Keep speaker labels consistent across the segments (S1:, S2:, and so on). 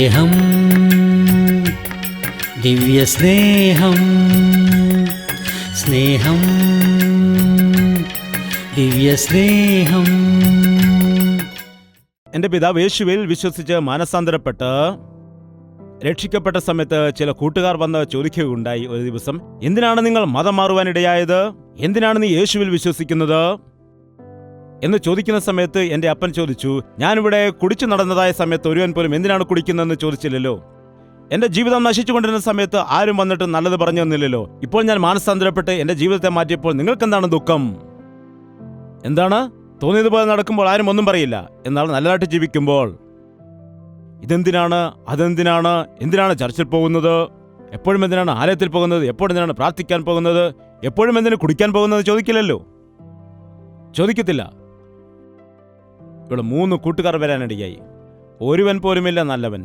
S1: സ്നേഹം, ദിവ്യസ്നേഹം, സ്നേഹം, ദിവ്യസ്നേഹം.
S2: എൻ്റെ പിതാവ് യേശുവിൽ വിശ്വസിച്ച് മാനസാന്തരപ്പെട്ട് രക്ഷിക്കപ്പെട്ട സമയത്ത് ചില കൂട്ടുകാർ വന്ന് ചോദിക്കുകയുണ്ടായി ഒരു ദിവസം, എന്തിനാണ് നിങ്ങൾ മതം മാറുവാനിടയായത്? എന്തിനാണ് നീ യേശുവിൽ വിശ്വസിക്കുന്നത് എന്ന് ചോദിക്കുന്ന സമയത്ത് എൻ്റെ അപ്പൻ ചോദിച്ചു, ഞാനിവിടെ കുടിച്ചു നടന്നതായ സമയത്ത് ഒരുവൻ പോലും എന്തിനാണ് കുടിക്കുന്നതെന്ന് ചോദിച്ചില്ലല്ലോ. എൻ്റെ ജീവിതം നശിച്ചുകൊണ്ടിരുന്ന സമയത്ത് ആരും വന്നിട്ട് നല്ലത് പറഞ്ഞു തന്നില്ലല്ലോ. ഇപ്പോൾ ഞാൻ മാനസാന്തരപ്പെട്ട് എൻ്റെ ജീവിതത്തെ മാറ്റിയപ്പോൾ നിങ്ങൾക്കെന്താണ് ദുഃഖം? എന്താണ്? തോന്നിയതുപോലെ നടക്കുമ്പോൾ ആരും ഒന്നും പറയില്ല. എന്നാൽ നല്ലതായിട്ട് ജീവിക്കുമ്പോൾ ഇതെന്തിനാണ്, അതെന്തിനാണ്, എന്തിനാണ് ചർച്ചിൽ പോകുന്നത്, എപ്പോഴും എന്തിനാണ് ആലയത്തിൽ പോകുന്നത്, എപ്പോഴും എന്തിനാണ് പ്രാർത്ഥിക്കാൻ പോകുന്നത്, എപ്പോഴും എന്തിനാണ് കുടിക്കാൻ പോകുന്നത് ചോദിക്കില്ലല്ലോ, ചോദിക്കത്തില്ല. ഇവിടെ 3 കൂട്ടുകാർ വരാനിടയായി. ഒരുവൻ പോലുമില്ല നല്ലവൻ.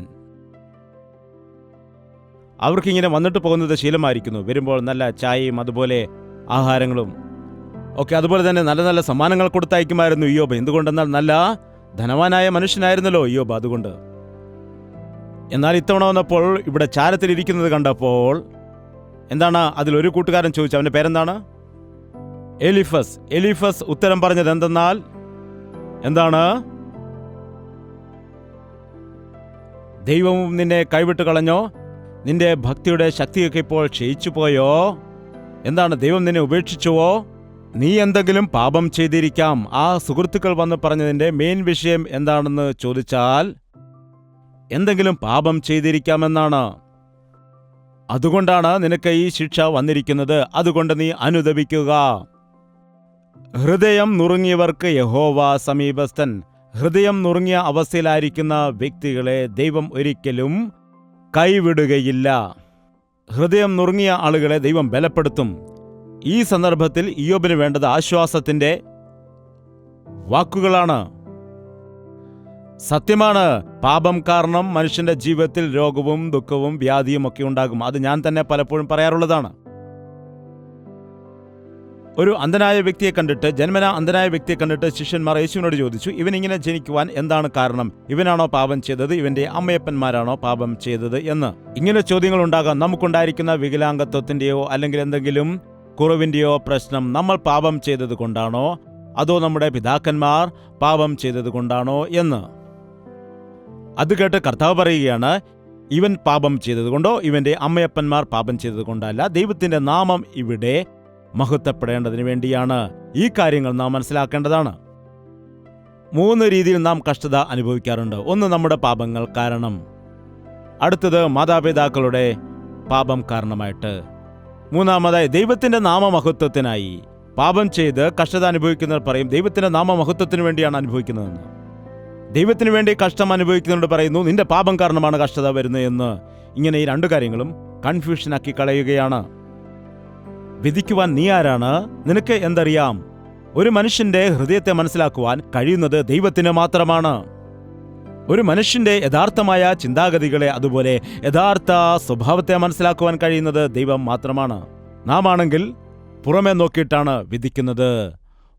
S2: അവർക്കിങ്ങനെ വന്നിട്ട് പോകുന്നത് ശീലമായിരിക്കുന്നു. വരുമ്പോൾ നല്ല ചായയും അതുപോലെ ആഹാരങ്ങളും ഒക്കെ, അതുപോലെ തന്നെ നല്ല നല്ല സമ്മാനങ്ങൾ കൊടുത്തയക്കുമായിരുന്നു ഇയ്യോബ്. എന്തുകൊണ്ടെന്നാൽ നല്ല ധനവാനായ മനുഷ്യനായിരുന്നല്ലോ ഇയ്യോബ്. അതുകൊണ്ട് എന്നാൽ ഇത്തവണ വന്നപ്പോൾ ഇവിടെ ചാരത്തിലിരിക്കുന്നത് കണ്ടപ്പോൾ എന്താണ് അതിലൊരു കൂട്ടുകാരൻ ചോദിച്ചു, അവൻ്റെ പേരെന്താണ്? എലിഫസ്. എലിഫസ് ഉത്തരം പറഞ്ഞത് എന്തെന്നാൽ, എന്താണ്? ദൈവവും നിന്നെ കൈവിട്ട് കളഞ്ഞോ? നിന്റെ ഭക്തിയുടെ ശക്തിയൊക്കെ ഇപ്പോൾ ക്ഷയിച്ചു പോയോ? എന്താണ്, ദൈവം നിന്നെ ഉപേക്ഷിച്ചുവോ? നീ എന്തെങ്കിലും പാപം ചെയ്തിരിക്കാം. ആ സുഹൃത്തുക്കൾ വന്ന് പറഞ്ഞതിൻ്റെ മെയിൻ വിഷയം എന്താണെന്ന് ചോദിച്ചാൽ എന്തെങ്കിലും പാപം ചെയ്തിരിക്കാമെന്നാണ്. അതുകൊണ്ടാണ് നിനക്ക് ഈ ശിക്ഷ വന്നിരിക്കുന്നത്. അതുകൊണ്ട് നീ അനുതപിക്കുക. ഹൃദയം നുറുങ്ങിയവർക്ക് യഹോവ സമീപസ്ഥൻ. ഹൃദയം നുറുങ്ങിയ അവസ്ഥയിലായിരിക്കുന്ന വ്യക്തികളെ ദൈവം ഒരിക്കലും കൈവിടുകയില്ല. ഹൃദയം നുറുങ്ങിയ ആളുകളെ ദൈവം ബലപ്പെടുത്തും. ഈ സന്ദർഭത്തിൽ ഇയ്യോബിന് വേണ്ടത് ആശ്വാസത്തിന്റെ വാക്കുകളാണ്. സത്യമാണ്, പാപം കാരണം മനുഷ്യന്റെ ജീവിതത്തിൽ രോഗവും ദുഃഖവും വ്യാധിയും ഒക്കെ ഉണ്ടാകും. അത് ഞാൻ തന്നെ പലപ്പോഴും പറയാറുള്ളതാണ്. ഒരു അന്ധനായ വ്യക്തിയെ കണ്ടിട്ട്, ജന്മനാ അന്ധനായ വ്യക്തിയെ കണ്ടിട്ട് ശിഷ്യന്മാർ യേശുവിനോട് ചോദിച്ചു, ഇവനിങ്ങനെ ജനിക്കുവാൻ എന്താണ് കാരണം? ഇവനാണോ പാപം ചെയ്തത്? ഇവന്റെ അമ്മയപ്പന്മാരാണോ പാപം ചെയ്തത് എന്ന്. ഇങ്ങനെ ചോദ്യങ്ങൾ ഉണ്ടാകാം. നമുക്കുണ്ടായിരിക്കുന്ന വികലാംഗത്വത്തിന്റെയോ അല്ലെങ്കിൽ എന്തെങ്കിലും കുറവിന്റെയോ പ്രശ്നം നമ്മൾ പാപം ചെയ്തത് കൊണ്ടാണോ, അതോ നമ്മുടെ പിതാക്കന്മാർ പാപം ചെയ്തത് കൊണ്ടാണോ എന്ന്. അത് കേട്ട് കർത്താവ് പറയുകയാണ്, ഇവൻ പാപം ചെയ്തതുകൊണ്ടോ ഇവന്റെ അമ്മയപ്പന്മാർ പാപം ചെയ്തത് കൊണ്ടല്ല, ദൈവത്തിന്റെ നാമം ഇവിടെ മഹത്വപ്പെടേണ്ടതിന് വേണ്ടിയാണ്. ഈ കാര്യങ്ങൾ നാം മനസ്സിലാക്കേണ്ടതാണ്. 3 രീതിയിൽ നാം കഷ്ടത അനുഭവിക്കാറുണ്ട്. ഒന്ന്, നമ്മുടെ പാപങ്ങൾ കാരണം. അടുത്തത്, മാതാപിതാക്കളുടെ പാപം കാരണമായിട്ട്. മൂന്നാമതായി, ദൈവത്തിന്റെ നാമമഹത്വത്തിനായി പാപം ചെയ്ത് കഷ്ടത അനുഭവിക്കുന്നവർ പറയും ദൈവത്തിന്റെ നാമമഹത്വത്തിന് വേണ്ടിയാണ് അനുഭവിക്കുന്നതെന്ന്. ദൈവത്തിന് വേണ്ടി കഷ്ടം അനുഭവിക്കുന്നവരോട് പറയുന്നു നിന്റെ പാപം കാരണമാണ് കഷ്ടത വരുന്നത് എന്ന്. ഇങ്ങനെ ഈ 2 കാര്യങ്ങളും കൺഫ്യൂഷനാക്കി കളയുകയാണ്. വിധിക്കുവാൻ നീ ആരാണ്? നിനക്ക് എന്തറിയാം? ഒരു മനുഷ്യന്റെ ഹൃദയത്തെ മനസ്സിലാക്കുവാൻ കഴിയുന്നത് ദൈവത്തിന് മാത്രമാണ്. ഒരു മനുഷ്യന്റെ യഥാർത്ഥമായ ചിന്താഗതികളെ, അതുപോലെ യഥാർത്ഥ സ്വഭാവത്തെ മനസ്സിലാക്കുവാൻ കഴിയുന്നത് ദൈവം മാത്രമാണ്. നാം ആണെങ്കിൽ പുറമെ നോക്കിയിട്ടാണ് വിധിക്കുന്നത്.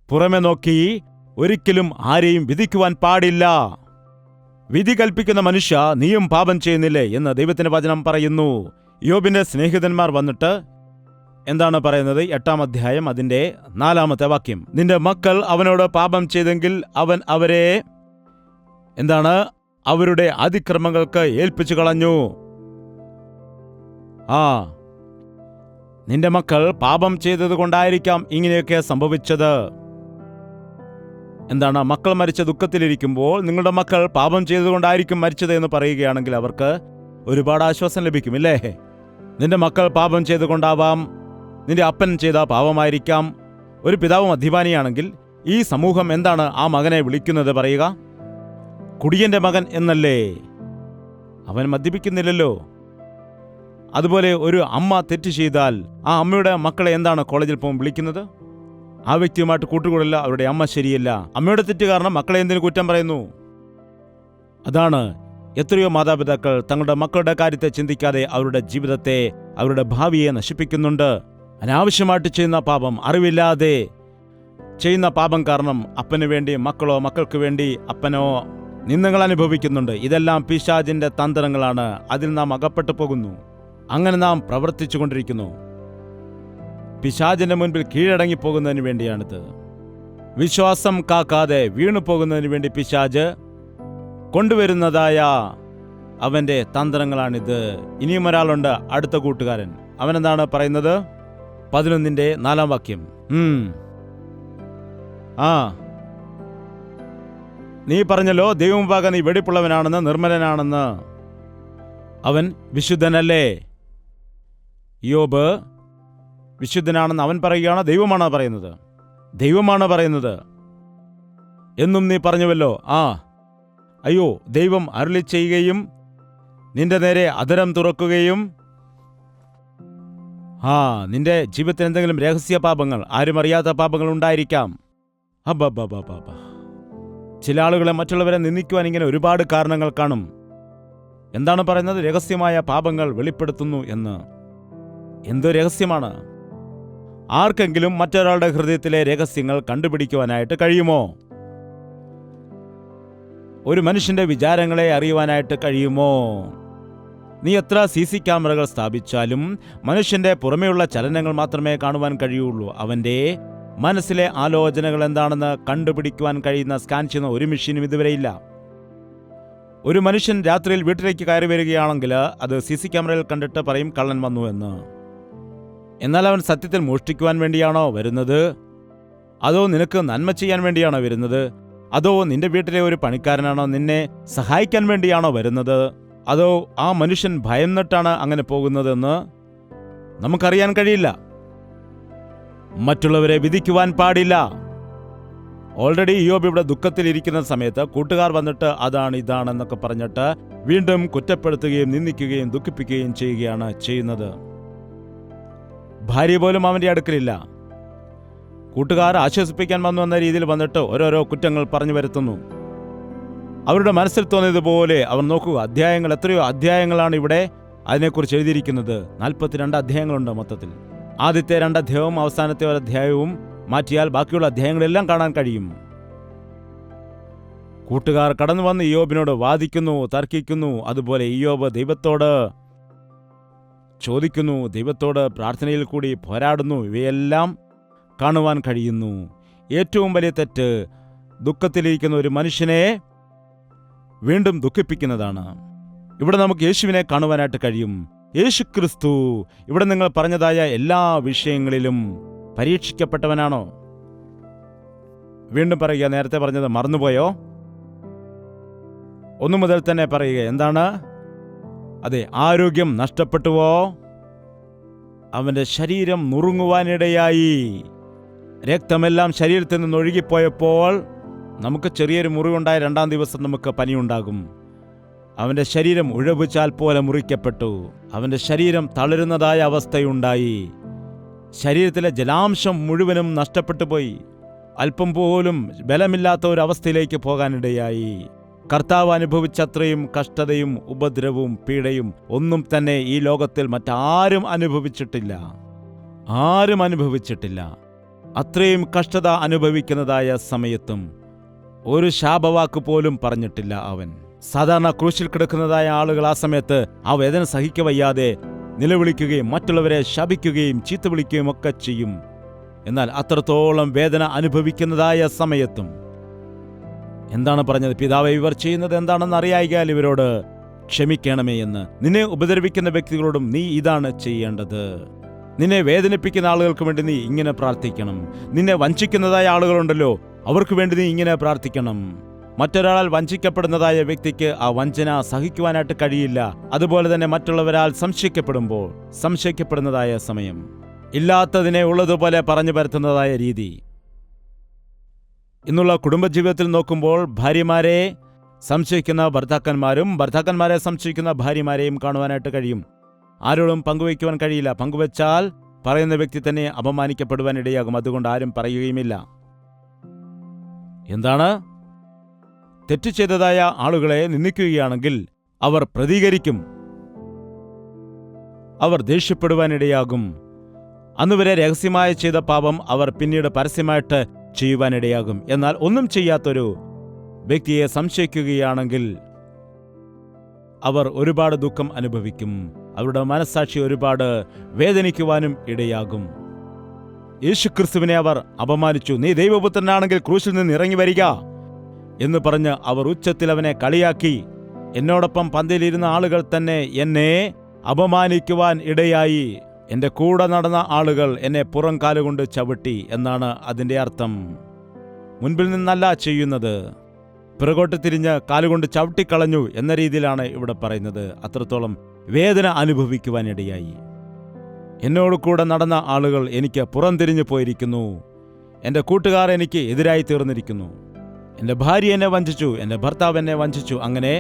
S2: പുറമെ നോക്കി ഒരിക്കലും ആരെയും വിധിക്കുവാൻ പാടില്ല. വിധി കൽപ്പിക്കുന്ന മനുഷ്യ, നീയും പാപം ചെയ്യുന്നില്ലേ എന്ന് ദൈവത്തിന്റെ വചനം പറയുന്നു. യോബിന്റെ സ്നേഹിതന്മാർ വന്നിട്ട് എന്താണ് പറയുന്നത്? 8-ാം അധ്യായം അതിന്റെ 4-ാമത്തെ വാക്യം. നിന്റെ മക്കൾ അവനോട് പാപം ചെയ്തെങ്കിൽ അവൻ അവരെ എന്താണ് അവരുടെ അതിക്രമങ്ങൾക്ക് ഏൽപ്പിച്ചു കളഞ്ഞു. നിന്റെ മക്കൾ പാപം ചെയ്തത് കൊണ്ടായിരിക്കാം ഇങ്ങനെയൊക്കെ സംഭവിച്ചത്. എന്താണ്, മക്കൾ മരിച്ച ദുഃഖത്തിലിരിക്കുമ്പോൾ നിങ്ങളുടെ മക്കൾ പാപം ചെയ്തുകൊണ്ടായിരിക്കും മരിച്ചത് എന്ന് പറയുകയാണെങ്കിൽ അവർക്ക് ഒരുപാട് ആശ്വാസം ലഭിക്കും, ഇല്ലേ? നിന്റെ മക്കൾ പാപം ചെയ്തുകൊണ്ടാവാം, നിന്റെ അപ്പൻ ചെയ്ത പാപമായിരിക്കാം. ഒരു പിതാവ് മദ്യപാനിയാണെങ്കിൽ ഈ സമൂഹം എന്താണ് ആ മകനെ വിളിക്കുന്നത് പറയുക? കുടിയന്റെ മകൻ എന്നല്ലേ? അവൻ മദ്യപിക്കുന്നില്ലല്ലോ. അതുപോലെ ഒരു അമ്മ തെറ്റ് ചെയ്താൽ ആ അമ്മയുടെ മക്കളെ എന്താണ് കോളേജിൽ പോകുമ്പോൾ വിളിക്കുന്നത്? ആ വ്യക്തിയുമായിട്ട് കൂട്ടുകൂടില്ല, അവരുടെ അമ്മ ശരിയല്ല. അമ്മയുടെ തെറ്റ് കാരണം മക്കളെ എന്തിനു കുറ്റം പറയുന്നു? അതാണ്, എത്രയോ മാതാപിതാക്കൾ തങ്ങളുടെ മക്കളുടെ കാര്യത്തെ ചിന്തിക്കാതെ അവരുടെ ജീവിതത്തെ, അവരുടെ ഭാവിയെ നശിപ്പിക്കുന്നുണ്ട്. അനാവശ്യമായിട്ട് ചെയ്യുന്ന പാപം, അറിവില്ലാതെ ചെയ്യുന്ന പാപം കാരണം അപ്പന് വേണ്ടി മക്കളോ, മക്കൾക്ക് വേണ്ടി അപ്പനോ നിന്ദകൾ അനുഭവിക്കുന്നുണ്ട്. ഇതെല്ലാം പിശാചിന്റെ തന്ത്രങ്ങളാണ്. അതിൽ നാം അകപ്പെട്ടു പോകുന്നു. അങ്ങനെ നാം പ്രവർത്തിച്ചു കൊണ്ടിരിക്കുന്നു. പിശാചിന്റെ മുൻപിൽ കീഴടങ്ങിപ്പോകുന്നതിന് വേണ്ടിയാണിത്. വിശ്വാസം കാക്കാതെ വീണു പോകുന്നതിന് വേണ്ടി പിശാച് കൊണ്ടുവരുന്നതായ അവന്റെ തന്ത്രങ്ങളാണിത്. ഇനിയും ഒരാളുണ്ട്, അടുത്ത കൂട്ടുകാരൻ. അവനെന്താണ് പറയുന്നത്? 11:4 നീ പറഞ്ഞല്ലോ, ദൈവമുമ്പാകെ നീ വെടിപ്പുള്ളവനാണെന്ന്, നിർമ്മലനാണെന്ന്. അവൻ വിശുദ്ധനല്ലേ? ഇയ്യോബ് വിശുദ്ധനാണെന്ന് അവൻ പറയുകയാണ്, ദൈവമാണ് പറയുന്നത്? ദൈവമാണ് പറയുന്നത് എന്നും നീ പറഞ്ഞുവല്ലോ. അയ്യോ, ദൈവം അരുളി ചെയ്യുകയും നിന്റെ നേരെ അധരം തുറക്കുകയും നിന്റെ ജീവിതത്തിൽ എന്തെങ്കിലും രഹസ്യ പാപങ്ങൾ, ആരും അറിയാത്ത പാപങ്ങൾ ഉണ്ടായിരിക്കാം. ചില ആളുകളെ മറ്റുള്ളവരെ നിന്ദിക്കുവാൻ ഇങ്ങനെ ഒരുപാട് കാരണങ്ങൾ കാണും. എന്താണ് പറയുന്നത്? രഹസ്യമായ പാപങ്ങൾ വെളിപ്പെടുത്തുന്നു എന്ന്. എന്തോ രഹസ്യമാണ്? ആർക്കെങ്കിലും മറ്റൊരാളുടെ ഹൃദയത്തിലെ രഹസ്യങ്ങൾ കണ്ടുപിടിക്കുവാനായിട്ട് കഴിയുമോ? ഒരു മനുഷ്യന്റെ വിചാരങ്ങളെ അറിയുവാനായിട്ട് കഴിയുമോ? നീ എത്ര CC ക്യാമറകൾ സ്ഥാപിച്ചാലും മനുഷ്യന്റെ പുറമേയുള്ള ചലനങ്ങൾ മാത്രമേ കാണുവാൻ കഴിയുള്ളൂ. അവന്റെ മനസ്സിലെ ആലോചനകൾ എന്താണെന്ന് കണ്ടുപിടിക്കുവാൻ കഴിയുന്ന, സ്കാൻ ചെയ്യുന്ന ഒരു മെഷീനും ഇതുവരെയില്ല. ഒരു മനുഷ്യൻ രാത്രിയിൽ വീട്ടിലേക്ക് കയറി വരികയാണെങ്കിൽ അത് CC ക്യാമറയിൽ കണ്ടിട്ട് പറയും കള്ളൻ വന്നു എന്ന്. എന്നാൽ അവൻ സത്യത്തിൽ മോഷ്ടിക്കുവാൻ വേണ്ടിയാണോ വരുന്നത്? അതോ നിനക്ക് നന്മ ചെയ്യാൻ വേണ്ടിയാണോ വരുന്നത്? അതോ നിന്റെ വീട്ടിലെ ഒരു പണിക്കാരനാണോ നിന്നെ സഹായിക്കാൻ വേണ്ടിയാണോ വരുന്നത്? അതോ ആ മനുഷ്യൻ ഭയന്നിട്ടാണ് അങ്ങനെ പോകുന്നതെന്ന് നമുക്കറിയാൻ കഴിയില്ല. മറ്റുള്ളവരെ വിധിക്കുവാൻ പാടില്ല. ഓൾറെഡി ഇയ്യോബ് ഇവിടെ ദുഃഖത്തിലിരിക്കുന്ന സമയത്ത് കൂട്ടുകാർ വന്നിട്ട് അതാണ് ഇതാണെന്നൊക്കെ പറഞ്ഞിട്ട് വീണ്ടും കുറ്റപ്പെടുത്തുകയും നിന്ദിക്കുകയും ദുഃഖിപ്പിക്കുകയും ചെയ്യുകയാണ് ചെയ്യുന്നത്. ഭാര്യ പോലും അവന്റെ അടുക്കലില്ല. കൂട്ടുകാർ ആശ്വസിപ്പിക്കാൻ വന്നു എന്ന രീതിയിൽ വന്നിട്ട് ഓരോരോ കുറ്റങ്ങൾ പറഞ്ഞു വരുത്തുന്നു. അവരുടെ മനസ്സിൽ തോന്നിയതുപോലെ അവർ നോക്കുക. അധ്യായങ്ങൾ, എത്രയോ അധ്യായങ്ങളാണ് ഇവിടെ അതിനെക്കുറിച്ച് എഴുതിയിരിക്കുന്നത്. 42 അധ്യായങ്ങളുണ്ട് മൊത്തത്തിൽ. ആദ്യത്തെ 2 അധ്യായവും അവസാനത്തെ 1 അധ്യായവും മാറ്റിയാൽ ബാക്കിയുള്ള അധ്യായങ്ങളെല്ലാം കാണാൻ കഴിയും. കൂട്ടുകാർ കടന്നു വന്ന് ഇയ്യോബിനോട് വാദിക്കുന്നു, തർക്കിക്കുന്നു. അതുപോലെ ഇയ്യോബ് ദൈവത്തോട് ചോദിക്കുന്നു, ദൈവത്തോട് പ്രാർത്ഥനയിൽ കൂടി പോരാടുന്നു. ഇവയെല്ലാം കാണുവാൻ കഴിയുന്നു. ഏറ്റവും വലിയ തെറ്റ് ദുഃഖത്തിലിരിക്കുന്ന ഒരു മനുഷ്യനെ വീണ്ടും ദുഃഖിപ്പിക്കുന്നതാണ്. ഇവിടെ നമുക്ക് യേശുവിനെ കാണുവാനായിട്ട് കഴിയും. യേശു ക്രിസ്തു ഇവിടെ നിങ്ങൾ പറഞ്ഞതായ എല്ലാ വിഷയങ്ങളിലും പരീക്ഷിക്കപ്പെട്ടവനാണോ? വീണ്ടും പറയുക, നേരത്തെ പറഞ്ഞത് മറന്നുപോയോ? 1 മുതൽ തന്നെ പറയുക. എന്താണ്? അതെ, ആരോഗ്യം നഷ്ടപ്പെട്ടുവോ? അവന്റെ ശരീരം നുറുങ്ങുവാനിടയായി. രക്തമെല്ലാം ശരീരത്തിൽ നിന്ന് ഒഴുകിപ്പോയപ്പോൾ നമുക്ക് ചെറിയൊരു മുറിവുണ്ടായ 2-ാം ദിവസം നമുക്ക് പനിയുണ്ടാകും. അവന്റെ ശരീരം ഉഴവുചാൽ പോലെ മുറിക്കപ്പെട്ടു. അവന്റെ ശരീരം തളരുന്നതായ അവസ്ഥയുണ്ടായി. ശരീരത്തിലെ ജലാംശം മുഴുവനും നഷ്ടപ്പെട്ടു പോയി. അല്പം പോലും ബലമില്ലാത്ത ഒരു അവസ്ഥയിലേക്ക് പോകാനിടയായി. കർത്താവ് അനുഭവിച്ചത്രയും കഷ്ടതയും ഉപദ്രവവും പീഡയും ഒന്നും തന്നെ ഈ ലോകത്തിൽ മറ്റാരും അനുഭവിച്ചിട്ടില്ല. ആരും അനുഭവിച്ചിട്ടില്ല. അത്രയും കഷ്ടത അനുഭവിക്കുന്നതായ സമയത്തും ഒരു ശാപവാക്ക് പോലും പറഞ്ഞിട്ടില്ല അവൻ. സാധാരണ ക്രൂശിൽ കിടക്കുന്നതായ ആളുകൾ ആ സമയത്ത് ആ വേദന സഹിക്കവയ്യാതെ നിലവിളിക്കുകയും മറ്റുള്ളവരെ ശപിക്കുകയും ചീത്ത വിളിക്കുകയും ഒക്കെ ചെയ്യും. എന്നാൽ അത്രത്തോളം വേദന അനുഭവിക്കുന്നതായ സമയത്തും എന്താണ് പറഞ്ഞത്? പിതാവേ, ഇവർ ചെയ്യുന്നത് എന്താണെന്ന് അറിയായികയാൽ ഇവരോട് ക്ഷമിക്കണമേ എന്ന്. നിന്നെ ഉപദ്രവിക്കുന്ന വ്യക്തികളോടും നീ ഇതാണ് ചെയ്യേണ്ടത്. നിന്നെ വേദനിപ്പിക്കുന്ന ആളുകൾക്ക് വേണ്ടി നീ ഇങ്ങനെ പ്രാർത്ഥിക്കണം. നിന്നെ വഞ്ചിക്കുന്നതായ ആളുകളുണ്ടല്ലോ, അവർക്ക് വേണ്ടി നീ ഇങ്ങനെ പ്രാർത്ഥിക്കണം. മറ്റൊരാൾ വഞ്ചിക്കപ്പെടുന്നതായ വ്യക്തിക്ക് ആ വഞ്ചന സഹിക്കുവാനായിട്ട് കഴിയില്ല. അതുപോലെ തന്നെ മറ്റുള്ളവരാൽ സംശയിക്കപ്പെടുന്നതായ സമയം, ഇല്ലാത്തതിനെ ഉള്ളതുപോലെ പറഞ്ഞു പരത്തുന്നതായ രീതി. ഇന്നുള്ള കുടുംബജീവിതത്തിൽ നോക്കുമ്പോൾ ഭാര്യമാരെ സംശയിക്കുന്ന ഭർത്താക്കന്മാരും ഭർത്താക്കന്മാരെ സംശയിക്കുന്ന ഭാര്യമാരെയും കാണുവാനായിട്ട് കഴിയും. ആരോടും പങ്കുവയ്ക്കുവാൻ കഴിയില്ല. പങ്കുവച്ചാൽ പറയുന്ന വ്യക്തി തന്നെ അപമാനിക്കപ്പെടുവാനിടയാകും. അതുകൊണ്ട് ആരും പറയുകയുമില്ല. എന്താണ്? തെറ്റ് ചെയ്തതായ ആളുകളെ നിന്ദിക്കുകയാണെങ്കിൽ അവർ പ്രതികരിക്കും. അവർ ദേഷ്യപ്പെടുവാനിടയാകും. അന്നുവരെ രഹസ്യമായി ചെയ്ത പാപം അവർ പിന്നീട് പരസ്യമായിട്ട് ചെയ്യുവാനിടയാകും. എന്നാൽ ഒന്നും ചെയ്യാത്തൊരു വ്യക്തിയെ സംശയിക്കുകയാണെങ്കിൽ അവർ ഒരുപാട് ദുഃഖം അനുഭവിക്കും. അവരുടെ മനസ്സാക്ഷി ഒരുപാട് വേദനിക്കുവാനും ഇടയാകും. യേശുക്രിസ്തുവിനെ അവർ അപമാനിച്ചു. നീ ദൈവപുത്രനാണെങ്കിൽ ക്രൂശിൽ നിന്ന് ഇറങ്ങി വരിക എന്ന് പറഞ്ഞ് അവർ ഉച്ചത്തിൽ അവനെ കളിയാക്കി. എന്നോടൊപ്പം പന്തിയിലിരുന്ന ആളുകൾ തന്നെ എന്നെ അപമാനിക്കുവാൻ ഇടയായി. എൻ്റെ കൂടെ നടന്ന ആളുകൾ എന്നെ പുറം കാലുകൊണ്ട് ചവിട്ടി എന്നാണ് അതിൻ്റെ അർത്ഥം. മുൻപിൽ നിന്നല്ല ചെയ്യുന്നത്, പിറകോട്ട് തിരിഞ്ഞ് കാലുകൊണ്ട് ചവിട്ടിക്കളഞ്ഞു എന്ന രീതിയിലാണ് ഇവിടെ പറയുന്നത്. അത്രത്തോളം വേദന അനുഭവിക്കുവാനിടയായി. എന്നോട് കൂടെ നടന്ന ആളുകൾ എനിക്ക് പുറംതിരിഞ്ഞു പോയിരിക്കുന്നു. എൻ്റെ കൂട്ടുകാർ എനിക്ക് എതിരായി തീർന്നിരിക്കുന്നു. എൻ്റെ ഭാര്യ എന്നെ വഞ്ചിച്ചു, എൻ്റെ ഭർത്താവ് എന്നെ വഞ്ചിച്ചു. അങ്ങനെ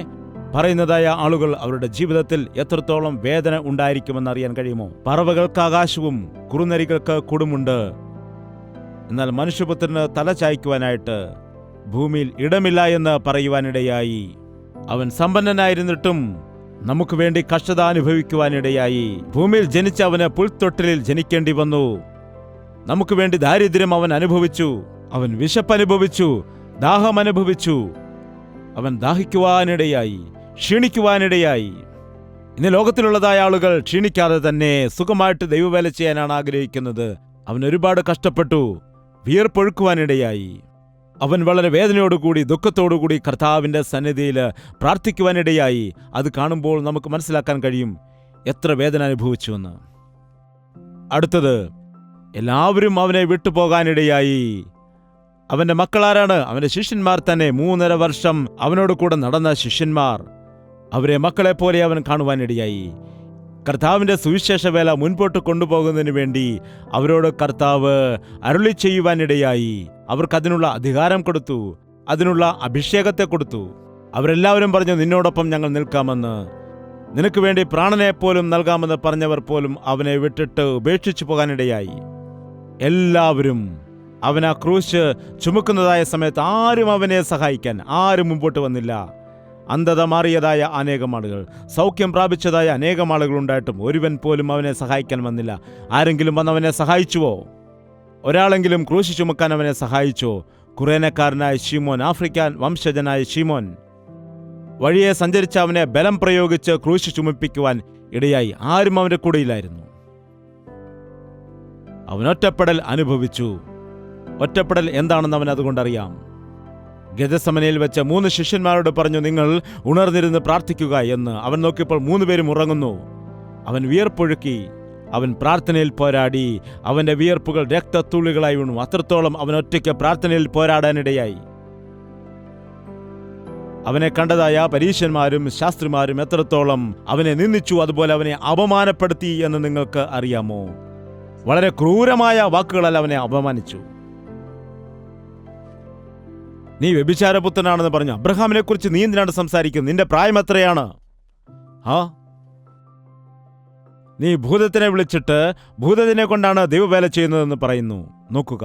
S2: പറയുന്നതായ ആളുകൾ അവരുടെ ജീവിതത്തിൽ എത്രത്തോളം വേദന ഉണ്ടായിരിക്കുമെന്ന് അറിയാൻ കഴിയുമോ? പറവകൾക്ക് ആകാശവും കുറുനരികൾക്ക് കൂടുമുണ്ട്, എന്നാൽ മനുഷ്യപുത്രന് തല ചായ്ക്കുവാനായിട്ട് ഭൂമിയിൽ ഇടമില്ല എന്ന് പറയുവാനിടയായി. അവൻ സമ്പന്നനായിരുന്നിട്ടും നമുക്ക് വേണ്ടി കഷ്ടത അനുഭവിക്കുവാനിടയായി. ഭൂമിയിൽ ജനിച്ച അവന് പുൽത്തൊട്ടിലിൽ ജനിക്കേണ്ടി വന്നു. നമുക്ക് വേണ്ടി ദാരിദ്ര്യം അവൻ അനുഭവിച്ചു. അവൻ വിശപ്പനുഭവിച്ചു, ദാഹം അനുഭവിച്ചു. അവൻ ദാഹിക്കുവാനിടയായി, ക്ഷീണിക്കുവാനിടയായി. ഇന്ന് ലോകത്തിലുള്ളതായ ആളുകൾ ക്ഷീണിക്കാതെ തന്നെ സുഖമായിട്ട് ദൈവവേല ചെയ്യാനാണ് ആഗ്രഹിക്കുന്നത്. അവൻ ഒരുപാട് കഷ്ടപ്പെട്ടു, വിയർപ്പൊഴുക്കുവാനിടയായി. അവൻ വളരെ വേദനയോടുകൂടി ദുഃഖത്തോടുകൂടി കർത്താവിൻ്റെ സന്നിധിയിൽ പ്രാർത്ഥിക്കുവാനിടയായി. അത് കാണുമ്പോൾ നമുക്ക് മനസ്സിലാക്കാൻ കഴിയും എത്ര വേദന അനുഭവിച്ചുവെന്ന്. അടുത്തത്, എല്ലാവരും അവനെ വിട്ടുപോകാനിടയായി. അവൻ്റെ മക്കളാരാണ്? അവൻ്റെ ശിഷ്യന്മാർ തന്നെ. 3.5 വർഷം അവനോട് കൂടെ നടന്ന ശിഷ്യന്മാർ. അവരെ മക്കളെപ്പോലെ അവൻ കാണുവാനിടയായി. കർത്താവിൻ്റെ സുവിശേഷ വേല മുൻപോട്ട് കൊണ്ടുപോകുന്നതിന് വേണ്ടി അവരോട് കർത്താവ് അരുളി ചെയ്യുവാനിടയായി. അവർക്കതിനുള്ള അധികാരം കൊടുത്തു, അതിനുള്ള അഭിഷേകത്തെ കൊടുത്തു. അവരെല്ലാവരും പറഞ്ഞു, നിന്നോടൊപ്പം ഞങ്ങൾ നിൽക്കാമെന്ന്. നിനക്ക് വേണ്ടി പ്രാണനെപ്പോലും നൽകാമെന്ന് പറഞ്ഞവർ പോലും അവനെ വിട്ടിട്ട് ഉപേക്ഷിച്ചു പോകാനിടയായി. എല്ലാവരും അവൻ ആ ക്രൂശ് ചുമക്കുന്നതായ സമയത്ത് ആരും അവനെ സഹായിക്കാൻ ആരും മുമ്പോട്ട് വന്നില്ല. അന്ധത മാറിയതായ അനേകം ആളുകൾ, സൗഖ്യം പ്രാപിച്ചതായ അനേകം ആളുകൾ ഉണ്ടായിട്ടും ഒരുവൻ പോലും അവനെ സഹായിക്കാൻ വന്നില്ല. ആരെങ്കിലും വന്ന് അവനെ സഹായിച്ചുവോ? ഒരാളെങ്കിലും ക്രൂശ് ചുമക്കാൻ അവനെ സഹായിച്ചോ? കുറേനക്കാരനായ ശീമോൻ, ആഫ്രിക്കൻ വംശജനായ ശീമോൻ വഴിയെ സഞ്ചരിച്ച അവനെ ബലം പ്രയോഗിച്ച് ക്രൂശ് ചുമപ്പിക്കുവാൻ ഇടയായി. ആരും അവന്റെ കൂടെയില്ലായിരുന്നു. അവൻ ഒറ്റപ്പെടൽ അനുഭവിച്ചു. ഒറ്റപ്പെടൽ എന്താണെന്ന് അവൻ അതുകൊണ്ടറിയാം. ഗെത്സമനയിൽ വെച്ച് 3 ശിഷ്യന്മാരോട് പറഞ്ഞു, നിങ്ങൾ ഉണർന്നിരുന്ന് പ്രാർത്ഥിക്കുക എന്ന്. അവൻ നോക്കിയപ്പോൾ 3 പേരും ഉറങ്ങുന്നു. അവൻ വിയർപ്പൊഴുക്കി, അവൻ പ്രാർത്ഥനയിൽ പോരാടി. അവന്റെ വിയർപ്പുകൾ രക്തത്തുള്ളികളായി വീണു. അത്രത്തോളം അവൻ ഒറ്റയ്ക്ക് പ്രാർത്ഥനയിൽ പോരാടാനിടയായി. അവനെ കണ്ടതായ പരീശന്മാരും ശാസ്ത്രിമാരും എത്രത്തോളം അവനെ നിന്ദിച്ചു, അതുപോലെ അവനെ അപമാനപ്പെടുത്തി എന്ന് നിങ്ങൾക്ക് അറിയാമോ? വളരെ ക്രൂരമായ വാക്കുകളാൽ അവനെ അപമാനിച്ചു. നീ വ്യഭിചാരപുത്രനാണെന്ന് പറഞ്ഞു. അബ്രഹാമിനെ കുറിച്ച് നീ എന്തിനാണ് സംസാരിക്കുന്നത്? നിന്റെ പ്രായം എത്രയാണ്? നീ ഭൂതത്തിനെ വിളിച്ചിട്ട് ഭൂതത്തിനെ കൊണ്ടാണ് ദൈവവേല ചെയ്യുന്നതെന്ന് പറയുന്നു. നോക്കുക,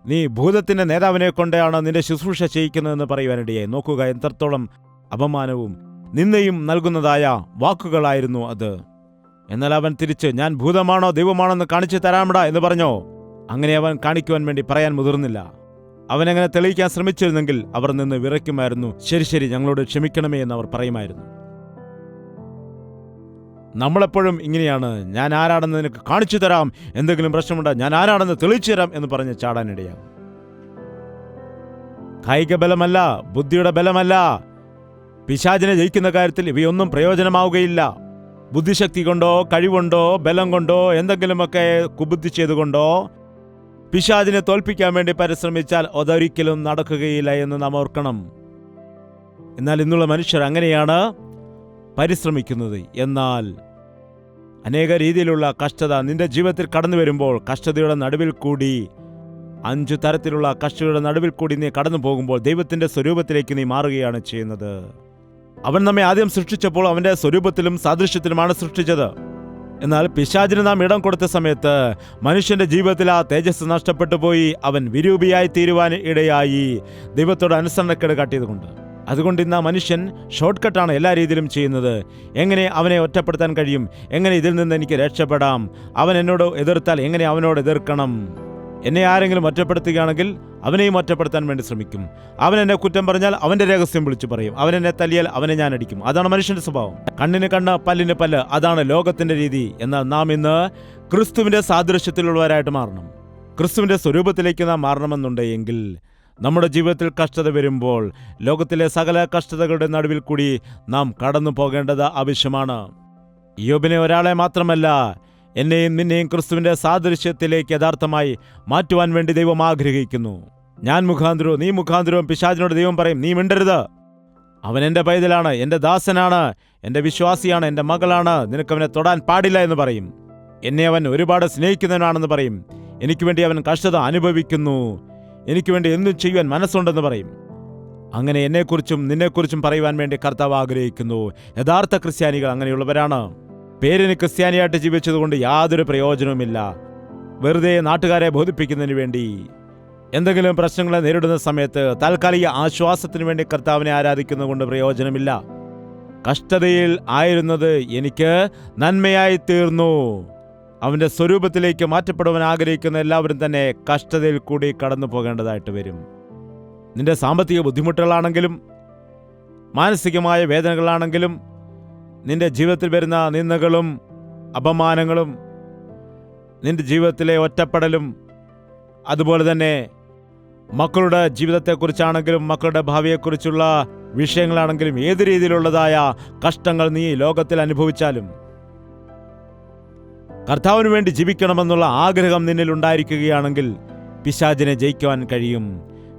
S2: നീ ഭൂതത്തിന്റെ നേതാവിനെ കൊണ്ടാണ് നിന്റെ ശുശ്രൂഷ ചെയ്യിക്കുന്നതെന്ന് പറയുവാനിടയായി. നോക്കുക, എത്രത്തോളം അപമാനവും നിന്ദയും നൽകുന്നതായ വാക്കുകളായിരുന്നു അത്. എന്നാൽ അവൻ തിരിച്ച്, ഞാൻ ഭൂതമാണോ ദൈവമാണോ എന്ന് കാണിച്ചു തരാമടാ എന്ന് പറഞ്ഞോ? അങ്ങനെ അവൻ കാണിക്കുവാൻ വേണ്ടി പറയാൻ മുതിർന്നില്ല. അവനങ്ങനെ തെളിയിക്കാൻ ശ്രമിച്ചിരുന്നെങ്കിൽ അവർ നിന്ന് വിറയ്ക്കുമായിരുന്നു. ശരി ശരി, ഞങ്ങളോട് ക്ഷമിക്കണമേ എന്ന് അവർ പറയുമായിരുന്നു. നമ്മളെപ്പോഴും ഇങ്ങനെയാണ്. ഞാൻ ആരാണെന്ന് നിനക്ക് കാണിച്ചു തരാം, എന്തെങ്കിലും പ്രശ്നമുണ്ടോ ഞാൻ ആരാണെന്ന് തെളിയിച്ചു തരാം എന്ന് പറഞ്ഞ് ചാടാനിടയാകും. കായിക ബലമല്ല, ബുദ്ധിയുടെ ബലമല്ല. പിശാചിനെ ജയിക്കുന്ന കാര്യത്തിൽ ഇവയൊന്നും പ്രയോജനമാവുകയില്ല. ബുദ്ധിശക്തി കൊണ്ടോ കഴിവുണ്ടോ ബലം കൊണ്ടോ എന്തെങ്കിലുമൊക്കെ കുബുദ്ധി ചെയ്തുകൊണ്ടോ പിശാചിനെ തോൽപ്പിക്കാൻ വേണ്ടി പരിശ്രമിച്ചാൽ അതൊരിക്കലും നടക്കുകയില്ല എന്ന് നാം ഓർക്കണം. എന്നാൽ ഇന്നുള്ള മനുഷ്യർ അങ്ങനെയാണ് പരിശ്രമിക്കുന്നത്. എന്നാൽ അനേക രീതിയിലുള്ള കഷ്ടത നിന്റെ ജീവിതത്തിൽ കടന്നു വരുമ്പോൾ, കഷ്ടതയുടെ നടുവിൽ കൂടി 5 തരത്തിലുള്ള കഷ്ടതയുടെ നടുവിൽ കൂടി നീ കടന്നു പോകുമ്പോൾ ദൈവത്തിന്റെ സ്വരൂപത്തിലേക്ക് നീ മാറുകയാണ് ചെയ്യുന്നത്. അവൻ നമ്മെ ആദ്യം സൃഷ്ടിച്ചപ്പോൾ അവന്റെ സ്വരൂപത്തിലും സാദൃശ്യത്തിലുമാണ് സൃഷ്ടിച്ചത്. എന്നാൽ പിശാചിന് നാം ഇടം കൊടുത്ത സമയത്ത് മനുഷ്യന്റെ ജീവിതത്തിൽ ആ തേജസ് നഷ്ടപ്പെട്ടു പോയി. അവൻ വിരൂപിയായി തീരുവാൻ ഇടയായി, ദൈവത്തോട് അനുസരണക്കേട് കാട്ടിയതുകൊണ്ട്. അതുകൊണ്ട് ഇന്ന് ആ മനുഷ്യൻ ഷോർട്ട് കട്ടാണ് എല്ലാ രീതിയിലും ചെയ്യുന്നത്. എങ്ങനെ അവനെ ഒറ്റപ്പെടുത്താൻ കഴിയും? എങ്ങനെ ഇതിൽ നിന്ന് എനിക്ക് രക്ഷപ്പെടാം? അവൻ എന്നോട് എതിർത്താൽ എങ്ങനെ അവനോട് എതിർക്കണം? എന്നെ ആരെങ്കിലും ഒറ്റപ്പെടുത്തുകയാണെങ്കിൽ അവനെയും ഒറ്റപ്പെടുത്താൻ വേണ്ടി ശ്രമിക്കും. അവൻ എന്നെ കുറ്റം പറഞ്ഞാൽ അവന്റെ രഹസ്യം വിളിച്ചു പറയും. അവൻ എന്നെ തല്ലിയാൽ അവനെ ഞാൻ അടിക്കും. അതാണ് മനുഷ്യന്റെ സ്വഭാവം. കണ്ണിന് കണ്ണ്, പല്ലിന് പല്ല്, അതാണ് ലോകത്തിന്റെ രീതി. എന്നാൽ നാം ഇന്ന് ക്രിസ്തുവിന്റെ സാദൃശ്യത്തിലുള്ളവരായിട്ട് മാറണം. ക്രിസ്തുവിന്റെ സ്വരൂപത്തിലേക്ക് നാം മാറണമെന്നുണ്ടെങ്കിൽ നമ്മുടെ ജീവിതത്തിൽ കഷ്ടത വരുമ്പോൾ ലോകത്തിലെ സകല കഷ്ടതകളുടെ നടുവിൽ കൂടി നാം കടന്നു പോകേണ്ടത് ആവശ്യമാണ്. യോബിനെ ഒരാളെ മാത്രമല്ല, എന്നെയും നിന്നെയും ക്രിസ്തുവിന്റെ സാദൃശ്യത്തിലേക്ക് യഥാർത്ഥമായി മാറ്റുവാൻ വേണ്ടി ദൈവം ആഗ്രഹിക്കുന്നു. ഞാൻ മുഖാന്തരവും നീ മുഖാന്തരവും പിശാചിനോട് ദൈവം പറയും, നീ മിണ്ടരുത്, അവൻ എൻ്റെ പൈതലാണ്, എൻ്റെ ദാസനാണ്, എൻ്റെ വിശ്വാസിയാണ്, എൻ്റെ മകളാണ്, നിനക്കവനെ തൊടാൻ പാടില്ല എന്ന് പറയും. എന്നെ അവൻ ഒരുപാട് സ്നേഹിക്കുന്നവനാണെന്ന് പറയും. എനിക്ക് വേണ്ടി അവൻ കഷ്ടത അനുഭവിക്കുന്നു, എനിക്ക് വേണ്ടി എന്തും ചെയ്യുവാൻ മനസ്സുണ്ടെന്ന് പറയും. അങ്ങനെ എന്നെക്കുറിച്ചും നിന്നെക്കുറിച്ചും പറയുവാൻ വേണ്ടി കർത്താവ് ആഗ്രഹിക്കുന്നു. യഥാർത്ഥ ക്രിസ്ത്യാനികൾ അങ്ങനെയുള്ളവരാണ്. പേരിന് ക്രിസ്ത്യാനിയായിട്ട് ജീവിച്ചതുകൊണ്ട് യാതൊരു പ്രയോജനവുമില്ല. വെറുതെ നാട്ടുകാരെ ബോധിപ്പിക്കുന്നതിന് വേണ്ടി, എന്തെങ്കിലും പ്രശ്നങ്ങളെ നേരിടുന്ന സമയത്ത് താൽക്കാലിക ആശ്വാസത്തിന് വേണ്ടി കർത്താവിനെ ആരാധിക്കുന്നതുകൊണ്ട് പ്രയോജനമില്ല. കഷ്ടതയിൽ ആയിരുന്നത് എനിക്ക് നന്മയായി തീർന്നു. അവന്റെ സ്വരൂപത്തിലേക്ക് മാറ്റപ്പെടുവാൻ ആഗ്രഹിക്കുന്ന എല്ലാവരും തന്നെ കഷ്ടതയിൽ കൂടി കടന്നു പോകേണ്ടതായിട്ട് വരും. നിന്റെ സാമ്പത്തിക ബുദ്ധിമുട്ടുകളാണെങ്കിലും മാനസികമായ വേദനകളാണെങ്കിലും നിന്റെ ജീവിതത്തിൽ വരുന്ന നിന്ദകളും അപമാനങ്ങളും നിന്റെ ജീവിതത്തിലെ ഒറ്റപ്പെടലും അതുപോലെ തന്നെ മക്കളുടെ ജീവിതത്തെക്കുറിച്ചാണെങ്കിലും മക്കളുടെ ഭാവിയെക്കുറിച്ചുള്ള വിഷയങ്ങളാണെങ്കിലും ഏത് രീതിയിലുള്ളതായ കഷ്ടങ്ങൾ നീ ലോകത്തിൽ അനുഭവിച്ചാലും കർത്താവിന് വേണ്ടി ജീവിക്കണമെന്നുള്ള ആഗ്രഹം നിന്നിൽ ഉണ്ടായിരിക്കുകയാണെങ്കിൽ പിശാചിനെ ജയിക്കുവാൻ കഴിയും.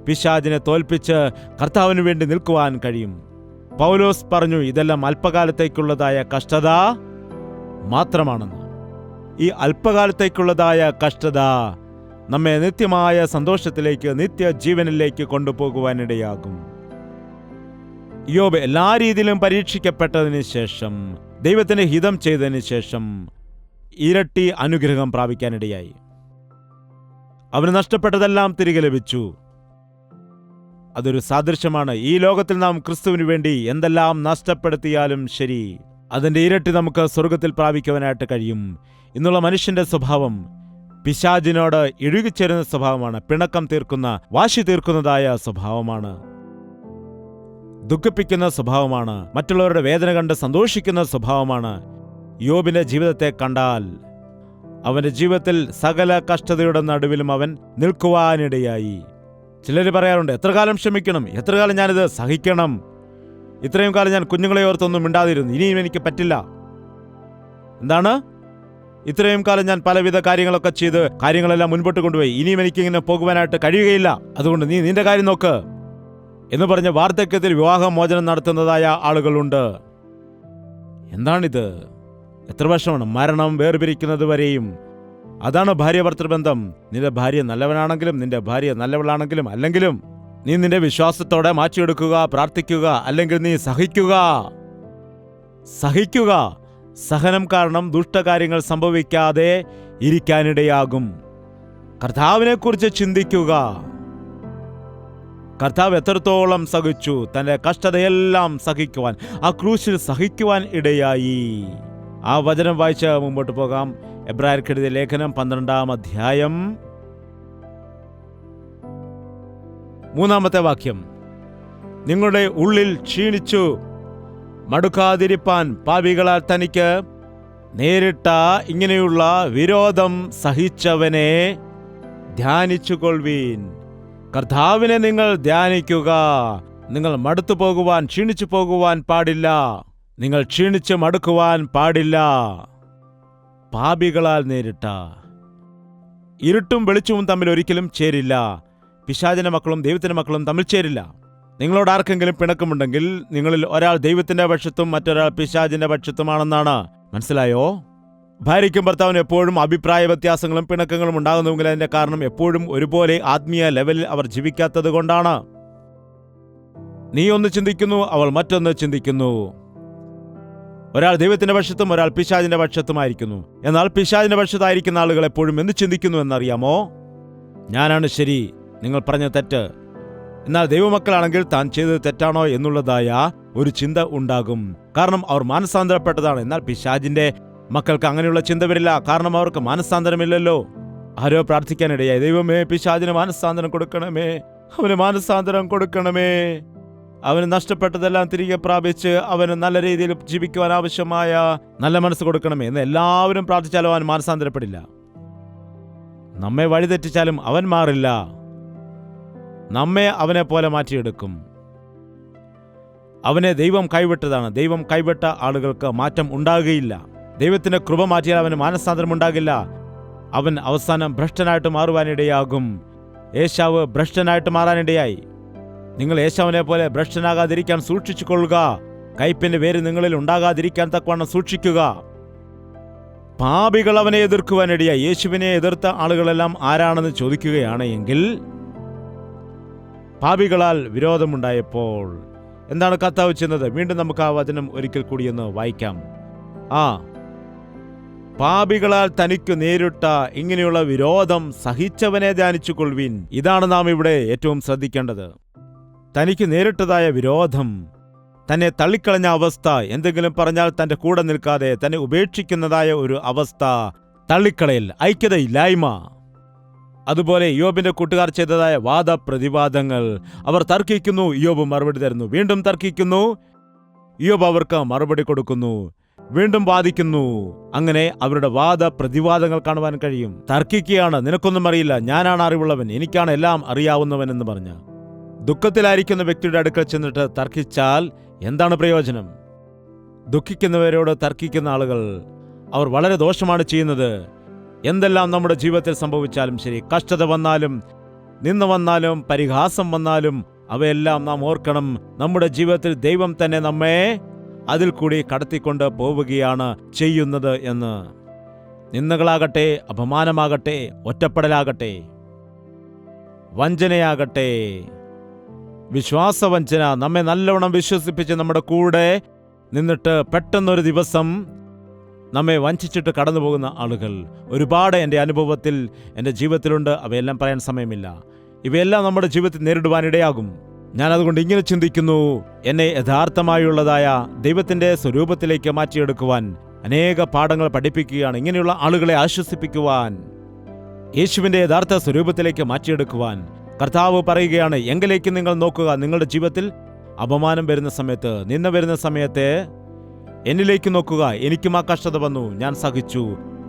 S2: പിശാചിനെ തോൽപ്പിച്ച് കർത്താവിന് വേണ്ടി നിൽക്കുവാൻ കഴിയും. പൗലോസ് പറഞ്ഞു, ഇതെല്ലാം അല്പകാലത്തേക്കുള്ളതായ കഷ്ടത മാത്രമാണെന്ന്. ഈ അല്പകാലത്തേക്കുള്ളതായ കഷ്ടത നമ്മെ നിത്യമായ സന്തോഷത്തിലേക്ക്, നിത്യജീവനിലേക്ക് കൊണ്ടുപോകുവാനിടയാകും. യോബ് എല്ലാ രീതിയിലും പരീക്ഷിക്കപ്പെട്ടതിന് ശേഷം, ദൈവത്തിന് ഹിതം ചെയ്തതിന് ശേഷം ഇരട്ടി അനുഗ്രഹം പ്രാപിക്കാനിടയായി. അവന് നഷ്ടപ്പെട്ടതെല്ലാം തിരികെ ലഭിച്ചു. അതൊരു സാദൃശ്യമാണ്. ഈ ലോകത്തിൽ നാം ക്രിസ്തുവിന് വേണ്ടി എന്തെല്ലാം നഷ്ടപ്പെടുത്തിയാലും ശരി, അതിൻ്റെ ഇരട്ടി നമുക്ക് സ്വർഗത്തിൽ പ്രാപിക്കുവാനായിട്ട് കഴിയും. ഇന്നുള്ള മനുഷ്യന്റെ സ്വഭാവം പിശാചിനോട് ഇഴുകിച്ചേരുന്ന സ്വഭാവമാണ്. പിണക്കം തീർക്കുന്ന, വാശി തീർക്കുന്നതായ സ്വഭാവമാണ്. ദുഃഖിപ്പിക്കുന്ന സ്വഭാവമാണ്. മറ്റുള്ളവരുടെ വേദന കണ്ട് സന്തോഷിക്കുന്ന സ്വഭാവമാണ്. യോബിന്റെ ജീവിതത്തെ കണ്ടാൽ അവന്റെ ജീവിതത്തിൽ സകല കഷ്ടതയുടെ നടുവിലും അവൻ നിൽക്കുവാനിടയായി. ചിലർ പറയാറുണ്ട്, എത്ര കാലം ക്ഷമിക്കണം, എത്ര കാലം ഞാനിത് സഹിക്കണം, ഇത്രയും കാലം ഞാൻ കുഞ്ഞുങ്ങളെ ഓർത്തൊന്നും മിണ്ടാതിരുന്നു, ഇനിയും എനിക്ക് പറ്റില്ല. എന്താണ്? ഇത്രയും കാലം ഞാൻ പലവിധ കാര്യങ്ങളൊക്കെ ചെയ്ത് കാര്യങ്ങളെല്ലാം മുൻപോട്ട് കൊണ്ടുപോയി, ഇനിയും എനിക്കിങ്ങനെ പോകുവാനായിട്ട് കഴിയുകയില്ല, അതുകൊണ്ട് നീ നിന്റെ കാര്യം നോക്ക് എന്ന് പറഞ്ഞ് വാർദ്ധക്യത്തിൽ വിവാഹമോചനം നടത്തുന്നതായ ആളുകളുണ്ട്. എന്താണിത്? എത്ര വർഷമാണ്? മരണം വേർപിരിക്കുന്നത് വരെയും. അതാണ് ഭാര്യ ഭർത്തൃബന്ധം. നിന്റെ ഭാര്യ നല്ലവനാണെങ്കിലും നിന്റെ ഭാര്യ നല്ലവളാണെങ്കിലും അല്ലെങ്കിലും നീ നിന്റെ വിശ്വാസത്തോടെ മാറ്റിയെടുക്കുക, പ്രാർത്ഥിക്കുക, അല്ലെങ്കിൽ നീ സഹിക്കുക. സഹനം കാരണം ദുഷ്ടകാര്യങ്ങൾ സംഭവിക്കാതെ ഇരിക്കാനിടയാകും. കർത്താവിനെക്കുറിച്ച് ചിന്തിക്കുക. കർത്താവ് എത്രത്തോളം സഹിച്ചു, തന്റെ കഷ്ടതയെല്ലാം സഹിക്കുവാൻ, ആ ക്രൂശിൽ സഹിക്കുവാൻ ഇടയായി. ആ വചനം വായിച്ച് മുമ്പോട്ട് പോകാം. എബ്രായർക്കെഴുതിയ ലേഖനം 12-ാം അധ്യായം 3-ാമത്തെ വാക്യം. നിങ്ങളുടെ ഉള്ളിൽ ക്ഷീണിച്ചു മടുക്കാതിരിപ്പാൻ പാപികളാൽ തനിക്ക് നേരിട്ട ഇങ്ങനെയുള്ള വിരോധം സഹിച്ചവനെ ധ്യാനിച്ചുകൊള്ളുവീൻ. കർത്താവിനെ നിങ്ങൾ ധ്യാനിക്കുക. നിങ്ങൾ മടുത്തു പോകുവാൻ, ക്ഷീണിച്ചു പോകുവാൻ പാടില്ല. നിങ്ങൾ ക്ഷീണിച്ച് മടുക്കുവാൻ പാടില്ല. പാപികളാൽ നേരിട്ട. ഇരുട്ടും വെളിച്ചവും തമ്മിൽ ഒരിക്കലും ചേരില്ല. പിശാചിന്റെ മക്കളും ദൈവത്തിന്റെ മക്കളും തമ്മിൽ ചേരില്ല. നിങ്ങളോട് ആർക്കെങ്കിലും പിണക്കമുണ്ടെങ്കിൽ നിങ്ങളിൽ ഒരാൾ ദൈവത്തിന്റെ പക്ഷത്തും മറ്റൊരാൾ പിശാചിന്റെ പക്ഷത്തുമാണെന്നാണ്. മനസ്സിലായോ? ഭാര്യയ്ക്കും ഭർത്താവിനും എപ്പോഴും അഭിപ്രായ വ്യത്യാസങ്ങളും പിണക്കങ്ങളും ഉണ്ടാകുന്നുവെങ്കിൽ അതിന്റെ കാരണം എപ്പോഴും ഒരുപോലെ ആത്മീയ ലെവലിൽ അവർ ജീവിക്കാത്തത് കൊണ്ടാണ്. നീ ഒന്ന് ചിന്തിക്കുന്നു, അവൾ മറ്റൊന്ന് ചിന്തിക്കുന്നു. ഒരാൾ ദൈവത്തിന്റെ പക്ഷത്തും ഒരാൾ പിശാചിന്റെ പക്ഷത്തുമായിരിക്കുന്നു. എന്നാൽ പിശാചിന്റെ പക്ഷത്തായിരിക്കുന്ന ആളുകൾ എപ്പോഴും എന്ത് ചിന്തിക്കുന്നു എന്നറിയാമോ? ഞാനാണ് ശരി, നിങ്ങൾ പറഞ്ഞ തെറ്റ്. എന്നാൽ ദൈവമക്കളാണെങ്കിൽ താൻ ചെയ്തത് തെറ്റാണോ എന്നുള്ളതായ ഒരു ചിന്ത ഉണ്ടാകും. കാരണം അവർ മാനസാന്തരപ്പെട്ടതാണ്. എന്നാൽ പിശാചിന്റെ മക്കൾക്ക് അങ്ങനെയുള്ള ചിന്ത വരില്ല. കാരണം അവർക്ക് മാനസാന്തരമില്ലല്ലോ. ആരോ പ്രാർത്ഥിക്കാനിടയായി, ദൈവമേ പിശാചിന് മാനസാന്തരം കൊടുക്കണമേ, അവന് മാനസാന്തരം കൊടുക്കണമേ, അവന് നഷ്ടപ്പെട്ടതെല്ലാം തിരികെ പ്രാപിച്ച് അവന് നല്ല രീതിയിൽ ജീവിക്കുവാൻ ആവശ്യമായ നല്ല മനസ്സ് കൊടുക്കണമേ എന്ന് എല്ലാവരും പ്രാർത്ഥിച്ചാലും അവൻ മാനസാന്തരപ്പെടില്ല. നമ്മെ വഴിതെറ്റിച്ചാലും അവൻ മാറില്ല. നമ്മെ അവനെ പോലെ മാറ്റിയെടുക്കും. അവനെ ദൈവം കൈവിട്ടതാണ്. ദൈവം കൈവിട്ട ആളുകൾക്ക് മാറ്റം ഉണ്ടാകുകയില്ല. ദൈവത്തിന്റെ കൃപ മാറ്റിയാൽ അവന് മാനസാന്തരം ഉണ്ടാകില്ല. അവൻ അവസാനം ഭ്രഷ്ടനായിട്ട് മാറുവാനിടയാകും. ഏശാവ് ഭ്രഷ്ടനായിട്ട് മാറാനിടയായി. നിങ്ങൾ ഏശാവിനെ പോലെ ഭ്രഷ്ടനാകാതിരിക്കാൻ സൂക്ഷിച്ചുകൊള്ളുക. കയ്പിന്റെ വേര് നിങ്ങളിൽ ഉണ്ടാകാതിരിക്കാൻ തക്കവണ്ണം സൂക്ഷിക്കുക. പാപികൾ അവനെ എതിർക്കുവാനിടയായി. യേശുവിനെ എതിർത്ത ആളുകളെല്ലാം ആരാണെന്ന് ചോദിക്കുകയാണ് എങ്കിൽ, പാപികളാൽ വിരോധമുണ്ടായപ്പോൾ എന്താണ് കർത്താവ് ചെയ്യുന്നത്? വീണ്ടും നമുക്ക് ആ വചനം ഒരിക്കൽ കൂടിയെന്ന് വായിക്കാം. പാപികളാൽ തനിക്ക് നേരിട്ട ഇങ്ങനെയുള്ള വിരോധം സഹിച്ചവനെ ധ്യാനിച്ചു കൊള്ളുവിൻ. ഇതാണ് നാം ഇവിടെ ഏറ്റവും ശ്രദ്ധിക്കേണ്ടത്. തനിക്ക് നേരിട്ടതായ വിരോധം, തന്നെ തള്ളിക്കളഞ്ഞ അവസ്ഥ, എന്തെങ്കിലും പറഞ്ഞാൽ തന്റെ കൂടെ നിൽക്കാതെ തന്നെ ഉപേക്ഷിക്കുന്നതായ ഒരു അവസ്ഥ, തള്ളിക്കളയൽ, ഐക്യതയില്ലായ്മ. അതുപോലെ ഇയ്യോബിന്റെ കൂട്ടുകാർ ചെയ്തതായ വാദപ്രതിവാദങ്ങൾ. അവർ തർക്കിക്കുന്നു, ഇയ്യോബ് മറുപടി തരുന്നു. വീണ്ടും തർക്കിക്കുന്നു, ഇയ്യോബ് അവർക്ക് മറുപടി കൊടുക്കുന്നു. വീണ്ടും വാദിക്കുന്നു. അങ്ങനെ അവരുടെ വാദപ്രതിവാദങ്ങൾ കാണുവാൻ കഴിയും. തർക്കിക്കുകയാണ്, നിനക്കൊന്നും അറിയില്ല, ഞാനാണ് അറിവുള്ളവൻ, എനിക്കാണ് എല്ലാം അറിയാവുന്നവൻ എന്ന് പറഞ്ഞ്. ദുഃഖത്തിലായിരിക്കുന്ന വ്യക്തിയുടെ അടുക്കൽ ചെന്നിട്ട് തർക്കിച്ചാൽ എന്താണ് പ്രയോജനം? ദുഃഖിക്കുന്നവരോട് തർക്കിക്കുന്ന ആളുകൾ അവർ വളരെ ദോഷമാണ് ചെയ്യുന്നത്. എന്തെല്ലാം നമ്മുടെ ജീവിതത്തിൽ സംഭവിച്ചാലും ശരി, കഷ്ടത വന്നാലും, നിന്ന വന്നാലും, പരിഹാസം വന്നാലും, അവയെല്ലാം നാം ഓർക്കണം, നമ്മുടെ ജീവിതത്തിൽ ദൈവം തന്നെ നമ്മെ അതിൽ കൂടി കടത്തിക്കൊണ്ട് പോവുകയാണ് ചെയ്യുന്നത് എന്ന്. നിന്ദകളാകട്ടെ, അപമാനമാകട്ടെ, ഒറ്റപ്പെടലാകട്ടെ, വഞ്ചനയാകട്ടെ, വിശ്വാസവഞ്ചന, നമ്മെ നല്ലവണ്ണം വിശ്വസിപ്പിച്ച് നമ്മുടെ കൂടെ നിന്നിട്ട് പെട്ടെന്നൊരു ദിവസം നമ്മെ വഞ്ചിച്ചിട്ട് കടന്നു പോകുന്ന ആളുകൾ ഒരുപാട് എൻ്റെ അനുഭവത്തിൽ, എൻ്റെ ജീവിതത്തിലുണ്ട്. അവയെല്ലാം പറയാൻ സമയമില്ല. ഇവയെല്ലാം നമ്മുടെ ജീവിതത്തിൽ നേരിടുവാനിടയാകും. ഞാനതുകൊണ്ട് ഇങ്ങനെ ചിന്തിക്കുന്നു, എന്നെ യഥാർത്ഥമായുള്ളതായ ദൈവത്തിൻ്റെ സ്വരൂപത്തിലേക്ക് മാറ്റിയെടുക്കുവാൻ അനേക പാഠങ്ങൾ പഠിപ്പിക്കുകയാണ്. ഇങ്ങനെയുള്ള ആളുകളെ ആശ്വസിപ്പിക്കുവാൻ, യേശുവിൻ്റെ യഥാർത്ഥ സ്വരൂപത്തിലേക്ക് മാറ്റിയെടുക്കുവാൻ കർത്താവ് പറയുകയാണ്, എങ്കിലേക്ക് നിങ്ങൾ നോക്കുക. നിങ്ങളുടെ ജീവിതത്തിൽ അപമാനം വരുന്ന സമയത്ത്, നിന്ന വരുന്ന സമയത്ത് എന്നിലേക്ക് നോക്കുക. എനിക്കും ആ കഷ്ടത വന്നു, ഞാൻ സഹിച്ചു.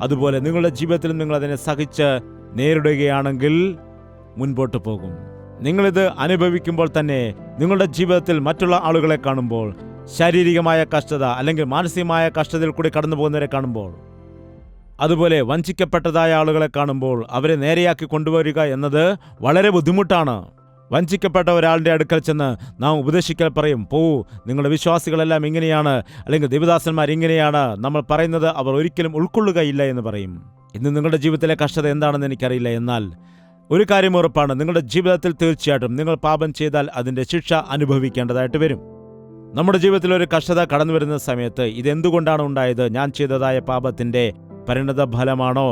S2: അതുപോലെ നിങ്ങളുടെ ജീവിതത്തിലും നിങ്ങൾ അതിനെ സഹിച്ച് നേരിടുകയാണെങ്കിൽ മുൻപോട്ട് പോകും. നിങ്ങളിത് അനുഭവിക്കുമ്പോൾ തന്നെ നിങ്ങളുടെ ജീവിതത്തിൽ മറ്റുള്ള ആളുകളെ കാണുമ്പോൾ, ശാരീരികമായ കഷ്ടത അല്ലെങ്കിൽ മാനസികമായ കഷ്ടതയിൽ കൂടി കടന്നു പോകുന്നവരെ കാണുമ്പോൾ, അതുപോലെ വഞ്ചിക്കപ്പെട്ടതായ ആളുകളെ കാണുമ്പോൾ അവരെ നേരെയാക്കി കൊണ്ടുവരിക എന്നത് വളരെ ബുദ്ധിമുട്ടാണ്. വഞ്ചിക്കപ്പെട്ട ഒരാളുടെ അടുക്കൽ ചെന്ന് നാം ഉപദേശിക്കൽ പറയും, നിങ്ങളുടെ വിശ്വാസികളെല്ലാം ഇങ്ങനെയാണ്, അല്ലെങ്കിൽ ദേവദാസന്മാർ ഇങ്ങനെയാണ്, നമ്മൾ പറയുന്നത് അവർ ഒരിക്കലും ഉൾക്കൊള്ളുകയില്ല എന്ന് പറയും. ഇന്ന് നിങ്ങളുടെ ജീവിതത്തിലെ കഷ്ടത എന്താണെന്ന് എനിക്കറിയില്ല. എന്നാൽ ഒരു കാര്യം ഉറപ്പാണ്, നിങ്ങളുടെ ജീവിതത്തിൽ തീർച്ചയായിട്ടും നിങ്ങൾ പാപം ചെയ്താൽ അതിൻ്റെ ശിക്ഷ അനുഭവിക്കേണ്ടതായിട്ട് വരും. നമ്മുടെ ജീവിതത്തിൽ ഒരു കഷ്ടത കടന്നു വരുന്ന സമയത്ത് ഇതെന്തുകൊണ്ടാണ് ഉണ്ടായത്, ഞാൻ ചെയ്തതായ പാപത്തിൻ്റെ പരിണത ഫലമാണോ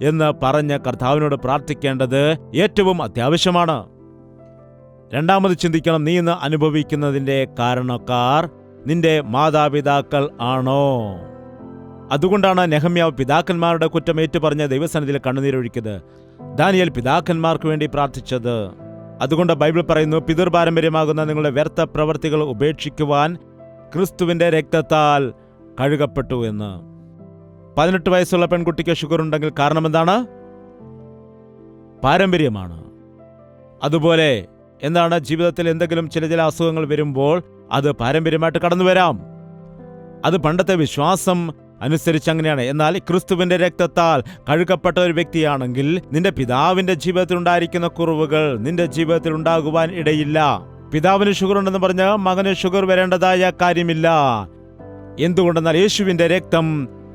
S2: എന്ന് പറഞ്ഞ് കർത്താവിനോട് പ്രാർത്ഥിക്കേണ്ടത് ഏറ്റവും അത്യാവശ്യമാണ്. രണ്ടാമത് ചിന്തിക്കണം, നീ ഇന്ന് അനുഭവിക്കുന്നതിൻ്റെ കാരണക്കാർ നിന്റെ മാതാപിതാക്കൾ ആണോ? അതുകൊണ്ടാണ് നെഹമ്യാവ് പിതാക്കന്മാരുടെ കുറ്റം ഏറ്റുപറഞ്ഞ ദൈവസന്നിധിയിൽ കണ്ണുനീരൊഴുക്കിയത്. ദാനിയേൽ പിതാക്കന്മാർക്ക് വേണ്ടി പ്രാർത്ഥിച്ചത്. അതുകൊണ്ട് ബൈബിൾ പറയുന്നു, പിതൃപാരമ്പര്യമാകുന്ന നിങ്ങളുടെ വ്യർത്ഥ പ്രവർത്തികൾ ഉപേക്ഷിക്കുവാൻ ക്രിസ്തുവിന്റെ രക്തത്താൽ കഴുകപ്പെട്ടു എന്ന്. 18 വയസ്സുള്ള പെൺകുട്ടിക്ക് ഷുഗർ ഉണ്ടെങ്കിൽ കാരണം എന്താണ്? പാരമ്പര്യമാണ്. അതുപോലെ എന്താണ്, ജീവിതത്തിൽ എന്തെങ്കിലും ചില അസുഖങ്ങൾ വരുമ്പോൾ അത് പാരമ്പര്യമായിട്ട് കടന്നു വരാം. അത് പണ്ടത്തെ വിശ്വാസം അനുസരിച്ച് അങ്ങനെയാണ്. എന്നാൽ ക്രിസ്തുവിന്റെ രക്തത്താൽ കഴുകപ്പെട്ട ഒരു വ്യക്തിയാണെങ്കിൽ നിന്റെ പിതാവിന്റെ ജീവിതത്തിൽ ഉണ്ടായിരിക്കുന്ന കുറവുകൾ നിന്റെ ജീവിതത്തിൽ ഉണ്ടാകുവാൻ ഇടയില്ല. പിതാവിന് ഷുഗർ ഉണ്ടെന്ന് പറഞ്ഞ് മകന് ഷുഗർ വരേണ്ടതായ കാര്യമില്ല. എന്തുകൊണ്ടെന്നാൽ യേശുവിന്റെ രക്തം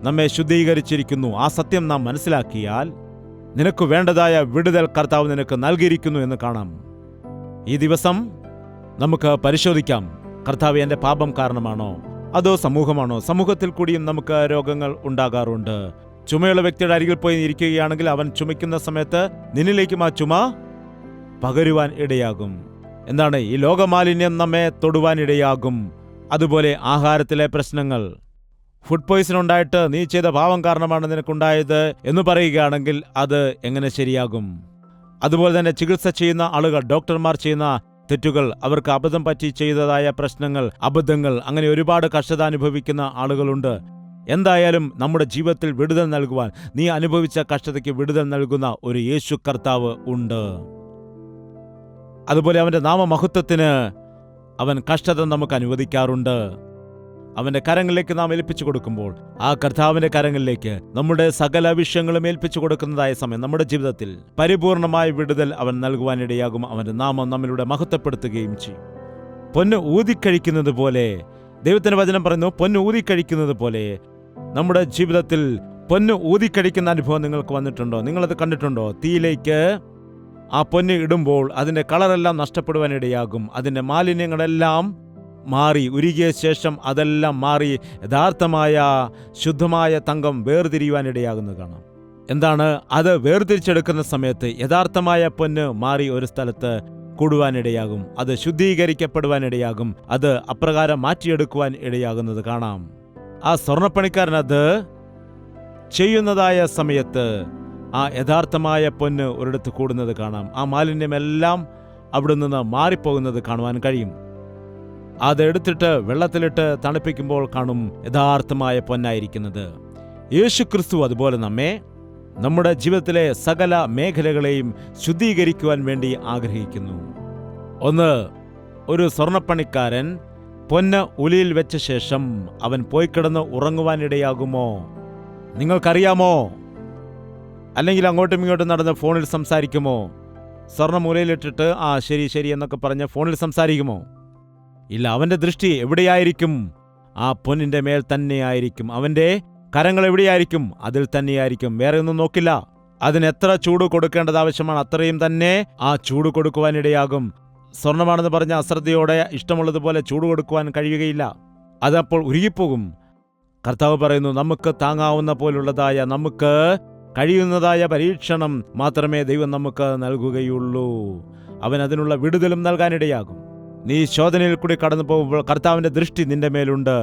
S2: നമ്മെ ശുദ്ധീകരിച്ചിരിക്കുന്നു. ആ സത്യം നാം മനസ്സിലാക്കിയാൽ നിനക്ക് വേണ്ടതായ വിടുതൽ കർത്താവ് നിനക്ക് നൽകിയിരിക്കുന്നു എന്ന് കാണാം. ഈ ദിവസം നമുക്ക് പരിശോധിക്കാം, കർത്താവ് എൻ്റെ പാപം കാരണമാണോ അതോ സമൂഹമാണോ? സമൂഹത്തിൽ കൂടിയും നമുക്ക് രോഗങ്ങൾ ഉണ്ടാകാറുണ്ട്. ചുമയുള്ള വ്യക്തിയുടെ അരികിൽ പോയി ഇരിക്കുകയാണെങ്കിൽ അവൻ ചുമയ്ക്കുന്ന സമയത്ത് നിന്നിലേക്കും ആ ചുമ പകരുവാൻ ഇടയാകും. എന്താണ്, ഈ ലോകമാലിന്യം നമ്മെ തൊടുവാൻ ഇടയാകും. അതുപോലെ ആഹാരത്തിലെ പ്രശ്നങ്ങൾ, ഫുഡ് പോയ്സൺ ഉണ്ടായിട്ട് നീ ചെയ്ത പാപം കാരണമാണ് നിനക്കുണ്ടായത് എന്ന് പറയുകയാണെങ്കിൽ അത് എങ്ങനെ ശരിയാകും? അതുപോലെ തന്നെ ചികിത്സ ചെയ്യുന്ന ആളുകൾ, ഡോക്ടർമാർ ചെയ്യുന്ന തെറ്റുകൾ, അവർക്ക് അബദ്ധം പറ്റി ചെയ്തതായ പ്രശ്നങ്ങൾ, അബദ്ധങ്ങൾ, അങ്ങനെ ഒരുപാട് കഷ്ടത അനുഭവിക്കുന്ന ആളുകളുണ്ട്. എന്തായാലും നമ്മുടെ ജീവിതത്തിൽ വിടുതൽ നൽകുവാൻ, നീ അനുഭവിച്ച കഷ്ടതയ്ക്ക് വിടുതൽ നൽകുന്ന ഒരു യേശു കർത്താവ് ഉണ്ട്. അതുപോലെ അവന്റെ നാമമഹത്വത്തിന് അവൻ കഷ്ടത നമുക്ക് അനുവദിക്കാറുണ്ട്. അവന്റെ കരങ്ങളിലേക്ക് നാം ഏൽപ്പിച്ചു കൊടുക്കുമ്പോൾ, ആ കർത്താവിന്റെ കരങ്ങളിലേക്ക് നമ്മുടെ സകല വിഷയങ്ങളും ഏൽപ്പിച്ചു കൊടുക്കുന്നതായ സമയം നമ്മുടെ ജീവിതത്തിൽ പരിപൂർണമായ വിടുതൽ അവൻ നൽകുവാനിടയാകും. അവന്റെ നാമം നമ്മിലൂടെ മഹത്വപ്പെടുത്തുകയും ചെയ്യും. പൊന്ന് ഊതിക്കഴിക്കുന്നത് പോലെ, ദൈവത്തിന്റെ വചനം പറയുന്നു, പൊന്ന് ഊതിക്കഴിക്കുന്നത് പോലെ നമ്മുടെ ജീവിതത്തിൽ പൊന്ന് ഊതിക്കഴിക്കുന്ന അനുഭവം നിങ്ങൾക്ക് വന്നിട്ടുണ്ടോ? നിങ്ങളത് കണ്ടിട്ടുണ്ടോ? തീയിലേക്ക് ആ പൊന്ന് ഇടുമ്പോൾ അതിൻ്റെ കളറെല്ലാം നഷ്ടപ്പെടുവാനിടയാകും. അതിൻ്റെ മാലിന്യങ്ങളെല്ലാം മാറി, ഉരുകിയ ശേഷം അതെല്ലാം മാറി യഥാർത്ഥമായ ശുദ്ധമായ തങ്കം വേർതിരിയുവാനിടയാകുന്നത് കാണാം. എന്താണ് അത്? വേർതിരിച്ചെടുക്കുന്ന സമയത്ത് യഥാർത്ഥമായ പൊന്ന് മാറി ഒരു സ്ഥലത്ത് കൂടുവാനിടയാകും. അത് ശുദ്ധീകരിക്കപ്പെടുവാനിടയാകും. അത് അപ്രകാരം മാറ്റിയെടുക്കുവാൻ ഇടയാകുന്നത് കാണാം. ആ സ്വർണ്ണപ്പണിക്കാരനത് ചെയ്യുന്നതായ സമയത്ത് ആ യഥാർത്ഥമായ പൊന്ന് ഒരിടത്ത് കൂടുന്നത് കാണാം. ആ മാലിന്യമെല്ലാം അവിടെ നിന്ന് മാറിപ്പോകുന്നത് കാണുവാൻ കഴിയും. അതെടുത്തിട്ട് വെള്ളത്തിലിട്ട് തണുപ്പിക്കുമ്പോൾ കാണും യഥാർത്ഥമായ പൊന്നായിരിക്കുന്നത്. യേശുക്രിസ്തു അതുപോലെ നമ്മെ നമ്മുടെ ജീവിതത്തിലെ സകല മേഖലകളെയും ശുദ്ധീകരിക്കുവാൻ വേണ്ടി ആഗ്രഹിക്കുന്നു. ഒന്ന്, ഒരു സ്വർണ്ണപ്പണിക്കാരൻ പൊന്ന് ഉലിയിൽ വെച്ച ശേഷം അവൻ പോയി കിടന്ന് ഉറങ്ങുവാനിടയാകുമോ? നിങ്ങൾക്കറിയാമോ? അല്ലെങ്കിൽ അങ്ങോട്ടും ഇങ്ങോട്ടും നടന്ന് ഫോണിൽ സംസാരിക്കുമോ? സ്വർണ്ണം മൂലയിലിട്ടിട്ട് ശരി ശരി എന്നൊക്കെ പറഞ്ഞ് ഫോണിൽ സംസാരിക്കുമോ? ഇല്ല. അവന്റെ ദൃഷ്ടി എവിടെയായിരിക്കും? ആ പൊന്നിന്റെ മേൽ തന്നെയായിരിക്കും. അവന്റെ കരങ്ങൾ എവിടെയായിരിക്കും? അതിൽ തന്നെയായിരിക്കും. വേറെ ഒന്നും നോക്കില്ല. അതിന് എത്ര ചൂട് കൊടുക്കേണ്ടത് ആവശ്യമാണ് അത്രയും തന്നെ ആ ചൂട് കൊടുക്കുവാനിടയാകും. സ്വർണ്ണമാണെന്ന് പറഞ്ഞ അശ്രദ്ധയോടെ ഇഷ്ടമുള്ളതുപോലെ ചൂട് കൊടുക്കുവാൻ കഴിയുകയില്ല. അതപ്പോൾ ഉരുകിപ്പോകും. കർത്താവ് പറയുന്നു, നമുക്ക് താങ്ങാവുന്ന പോലുള്ളതായ, നമുക്ക് കഴിയുന്നതായ പരീക്ഷണം മാത്രമേ ദൈവം നമുക്ക് നൽകുകയുള്ളൂ. അവൻ അതിനുള്ള വിടുതലും നൽകാനിടയാകും. നീ ശോധനയിൽ കൂടി കടന്നു പോകുമ്പോൾ കർത്താവിന്റെ ദൃഷ്ടി നിന്റെ മേലുണ്ട്.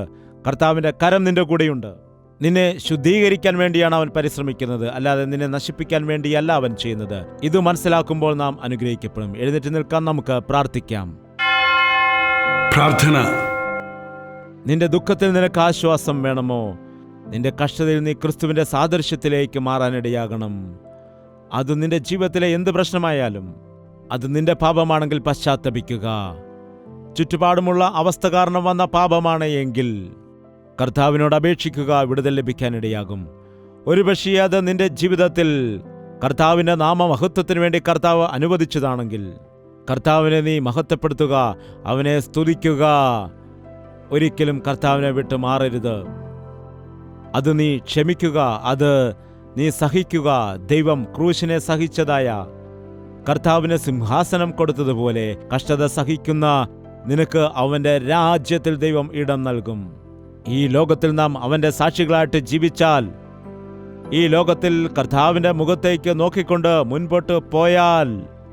S2: കർത്താവിന്റെ കരം നിന്റെ കൂടെയുണ്ട്. നിന്നെ ശുദ്ധീകരിക്കാൻ വേണ്ടിയാണ് അവൻ പരിശ്രമിക്കുന്നത്, അല്ലാതെ നിന്നെ നശിപ്പിക്കാൻ വേണ്ടിയല്ല അവൻ ചെയ്യുന്നത്. ഇത് മനസ്സിലാക്കുമ്പോൾ നാം അനുഗ്രഹിക്കപ്പെടും. എഴുന്നേറ്റ് നിൽക്കാൻ നമുക്ക് പ്രാർത്ഥിക്കാം.
S3: പ്രാർത്ഥന.
S2: നിന്റെ ദുഃഖത്തിൽ നിനക്ക് ആശ്വാസം വേണമോ? നിന്റെ കഷ്ടതയിൽ നീ ക്രിസ്തുവിന്റെ സാദൃശ്യത്തിലേക്ക് മാറാനിടയാകണം. അത് നിന്റെ ജീവിതത്തിലെ എന്ത് പ്രശ്നമായാലും, അത് നിന്റെ പാപമാണെങ്കിൽ പശ്ചാത്തപിക്കുക. ചുറ്റുപാടുമുള്ള അവസ്ഥ കാരണം വന്ന പാപമാണ് എങ്കിൽ കർത്താവിനോട് അപേക്ഷിക്കുക, വിടുതൽ ലഭിക്കാനിടയാകും. ഒരുപക്ഷേ അത് നിന്റെ ജീവിതത്തിൽ കർത്താവിൻ്റെ നാമമഹത്വത്തിന് വേണ്ടി കർത്താവ് അനുവദിച്ചതാണെങ്കിൽ കർത്താവിനെ നീ മഹത്വപ്പെടുത്തുക, അവനെ സ്തുതിക്കുക. ഒരിക്കലും കർത്താവിനെ വിട്ട് മാറരുത്. അത് നീ ക്ഷമിക്കുക, അത് നീ സഹിക്കുക. ദൈവം ക്രൂശിനെ സഹിച്ചതായ കർത്താവിന് സിംഹാസനം കൊടുത്തതുപോലെ കഷ്ടത സഹിക്കുന്ന നിനക്ക് അവന്റെ രാജ്യത്തിൽ ദൈവം ഇടം നൽകും. ഈ ലോകത്തിൽ നാം അവന്റെ സാക്ഷികളായിട്ട് ജീവിച്ചാൽ, ഈ ലോകത്തിൽ കർത്താവിന്റെ മുഖത്തേക്ക് നോക്കിക്കൊണ്ട് മുൻപോട്ട് പോയാൽ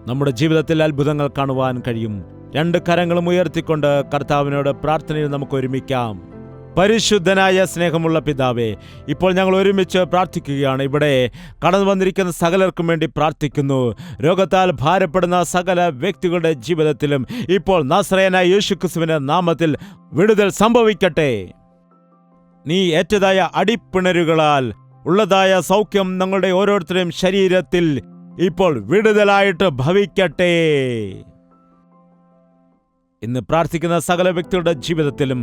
S2: നമ്മുടെ ജീവിതത്തിൽ അത്ഭുതങ്ങൾ കാണുവാൻ കഴിയും. രണ്ട് കരങ്ങളും ഉയർത്തിക്കൊണ്ട് കർത്താവിനോട് പ്രാർത്ഥനയിൽ നമുക്ക് ഒരുമിക്കാം. പരിശുദ്ധനായ സ്നേഹമുള്ള പിതാവേ, ഇപ്പോൾ ഞങ്ങൾ ഒരുമിച്ച് പ്രാർത്ഥിക്കുകയാണ്. ഇവിടെ കടന്നു വന്നിരിക്കുന്ന സകലർക്കും വേണ്ടി പ്രാർത്ഥിക്കുന്നു. രോഗത്താൽ ഭാരപ്പെടുന്ന സകല വ്യക്തികളുടെ ജീവിതത്തിലും ഇപ്പോൾ നസറേയനായ യേശുക്രിസ്തുവിന്റെ നാമത്തിൽ വിടുതൽ സംഭവിക്കട്ടെ. നീ ഏറ്റതായ അടിപ്പിണരുകളാൽ ഉള്ളതായ സൗഖ്യം ഞങ്ങളുടെ ഓരോരുത്തരുടെയും ശരീരത്തിൽ ഇപ്പോൾ വിടുതലായിട്ട് ഭവിക്കട്ടെ. ഇന്ന് പ്രാർത്ഥിക്കുന്ന സകല വ്യക്തികളുടെ ജീവിതത്തിലും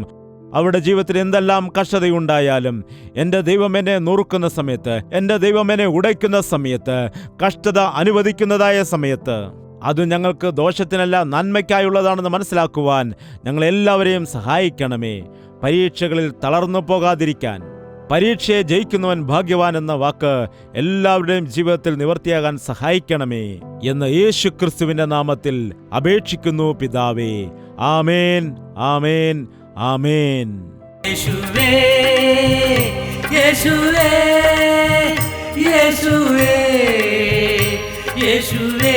S2: അവരുടെ ജീവിതത്തിൽ എന്തെല്ലാം കഷ്ടതയുണ്ടായാലും, എൻ്റെ ദൈവം എന്നെ നുറുക്കുന്ന സമയത്ത്, എൻ്റെ ദൈവം എന്നെ ഉടയ്ക്കുന്ന സമയത്ത്, കഷ്ടത അനുവദിക്കുന്നതായ സമയത്ത്, അത് ഞങ്ങൾക്ക് ദോഷത്തിനല്ല നന്മയ്ക്കായുള്ളതാണെന്ന് മനസ്സിലാക്കുവാൻ ഞങ്ങളെല്ലാവരെയും സഹായിക്കണമേ. പരീക്ഷകളിൽ തളർന്നു പോകാതിരിക്കാൻ, പരീക്ഷയെ ജയിക്കുന്നവൻ ഭാഗ്യവാൻ എന്ന വാക്ക് എല്ലാവരുടെയും ജീവിതത്തിൽ നിവർത്തിയാകാൻ സഹായിക്കണമേ എന്ന് യേശുക്രിസ്തുവിന്റെ നാമത്തിൽ അപേക്ഷിക്കുന്നു പിതാവേ. ആമേൻ, ആമേൻ, ആമേൻ.
S1: യേശുവേ, യേശുവേ, യേശുവേ, യേശുവേ.